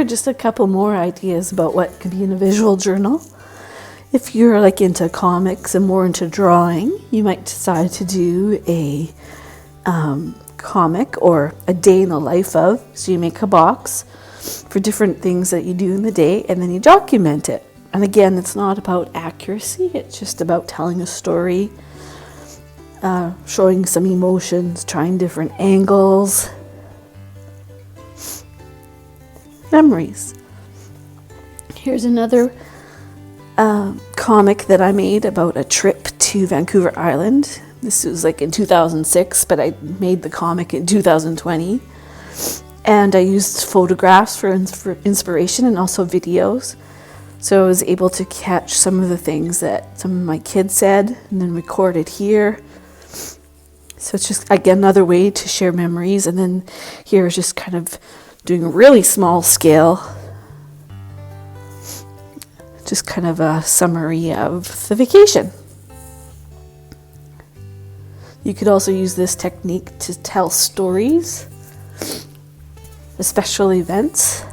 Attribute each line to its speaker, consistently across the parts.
Speaker 1: are just a couple more ideas about what could be in a visual journal. If you're like into comics and more into drawing, you might decide to do a comic or a day in the life of. So you make a box for different things that you do in the day, and then you document it. And again, it's not about accuracy, it's just about telling a story, showing some emotions, trying different angles. Memories. Here's another comic that I made about a trip to Vancouver Island. This was like in 2006, but I made the comic in 2020. And I used photographs for inspiration and also videos. So I was able to catch some of the things that some of my kids said and then record it here. So it's just, again, another way to share memories. And then here is just kind of doing a really small scale, just kind of a summary of the vacation. You could also use this technique to tell stories, special events.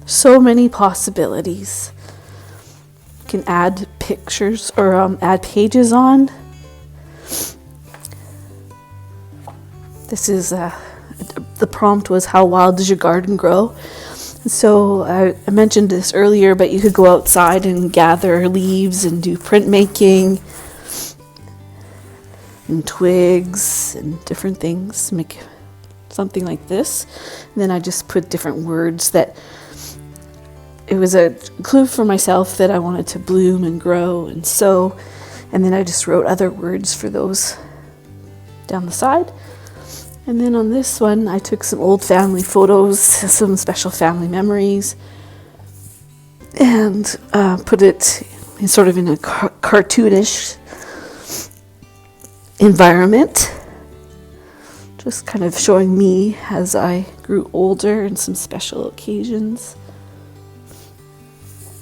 Speaker 1: So many possibilities. You can add pictures or add pages on. This is the prompt was, how wild does your garden grow? So I mentioned this earlier, but you could go outside and gather leaves and do printmaking and twigs and different things, make something like this. And then I just put different words that it was a clue for myself that I wanted to bloom and grow and sow. And then I just wrote other words for those down the side. And then on this one, I took some old family photos, some special family memories, and put it in sort of in a cartoonish environment, just kind of showing me as I grew older and some special occasions.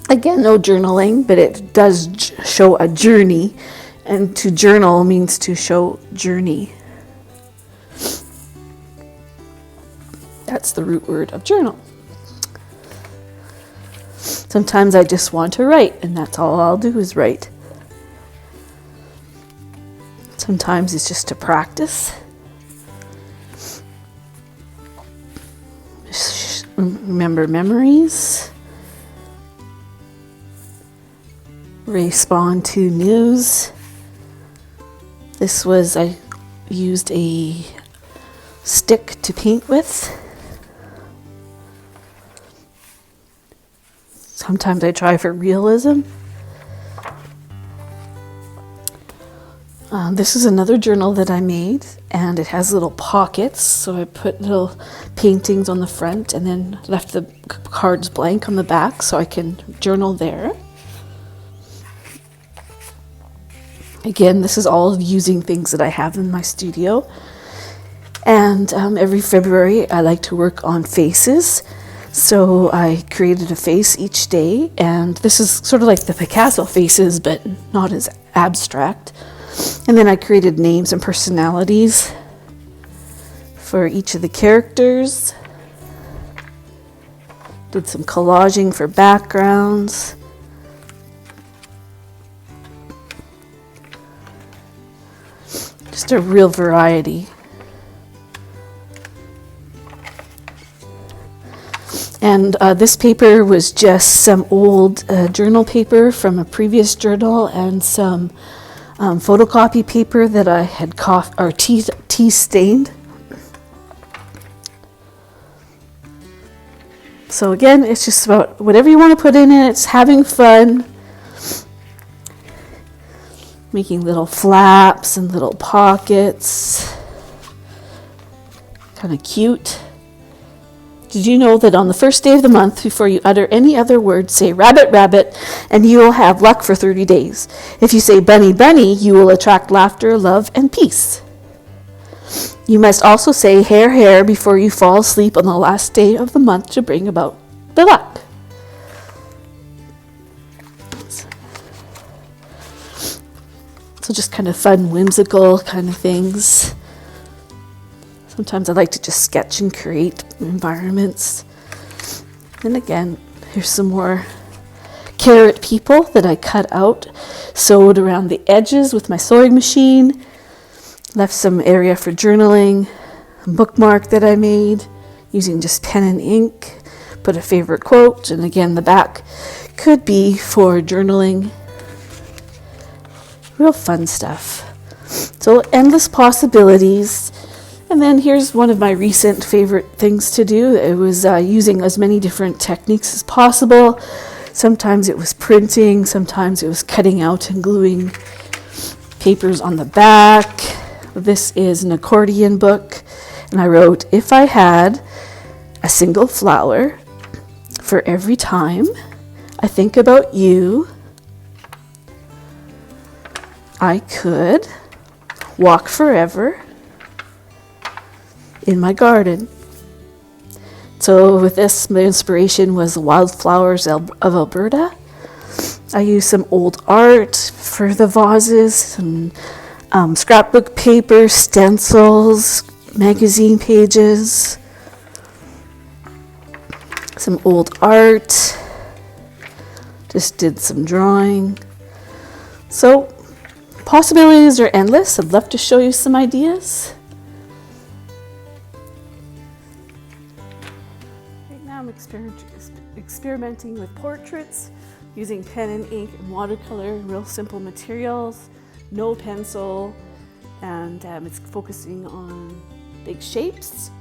Speaker 1: Again, no journaling, but it does show a journey, and to journal means to show journey. That's the root word of journal. Sometimes I just want to write, and that's all I'll do is write. Sometimes it's just to practice. Just remember memories. Respond to news. This was, I used a stick to paint with. Sometimes I try for realism. This is another journal that I made, and it has little pockets, so I put little paintings on the front and then left the cards blank on the back so I can journal there. Again, this is all using things that I have in my studio. And every February I like to work on faces. So I created a face each day, and this is sort of like the Picasso faces, but not as abstract. And then I created names and personalities for each of the characters. Did some collaging for backgrounds. Just a real variety. And this paper was just some old journal paper from a previous journal and some photocopy paper that I had tea stained. So again, it's just about whatever you want to put in it. It's having fun, making little flaps and little pockets. Kind of cute. Did you know that on the first day of the month, before you utter any other word, say rabbit, rabbit, and you will have luck for 30 days. If you say bunny, bunny, you will attract laughter, love, and peace. You must also say hare, hare before you fall asleep on the last day of the month to bring about the luck. So just kind of fun, whimsical kind of things. Sometimes I like to just sketch and create environments. And again, here's some more carrot people that I cut out, sewed around the edges with my sewing machine, left some area for journaling, a bookmark that I made using just pen and ink, put a favorite quote, and again, the back could be for journaling. Real fun stuff. So endless possibilities. And then here's one of my recent favorite things to do. It was using as many different techniques as possible. Sometimes it was printing, sometimes it was cutting out and gluing papers on the back. This is an accordion book, and I wrote, if I had a single flower for every time I think about you, I could walk forever in my garden. So with this, my inspiration was the wildflowers of Alberta. I used some old art for the vases, some scrapbook paper, stencils, magazine pages, some old art, just did some drawing. So possibilities are endless. I'd love to show you some ideas. Right now I'm experimenting with portraits using pen and ink and watercolor, real simple materials, no pencil, and it's focusing on big shapes.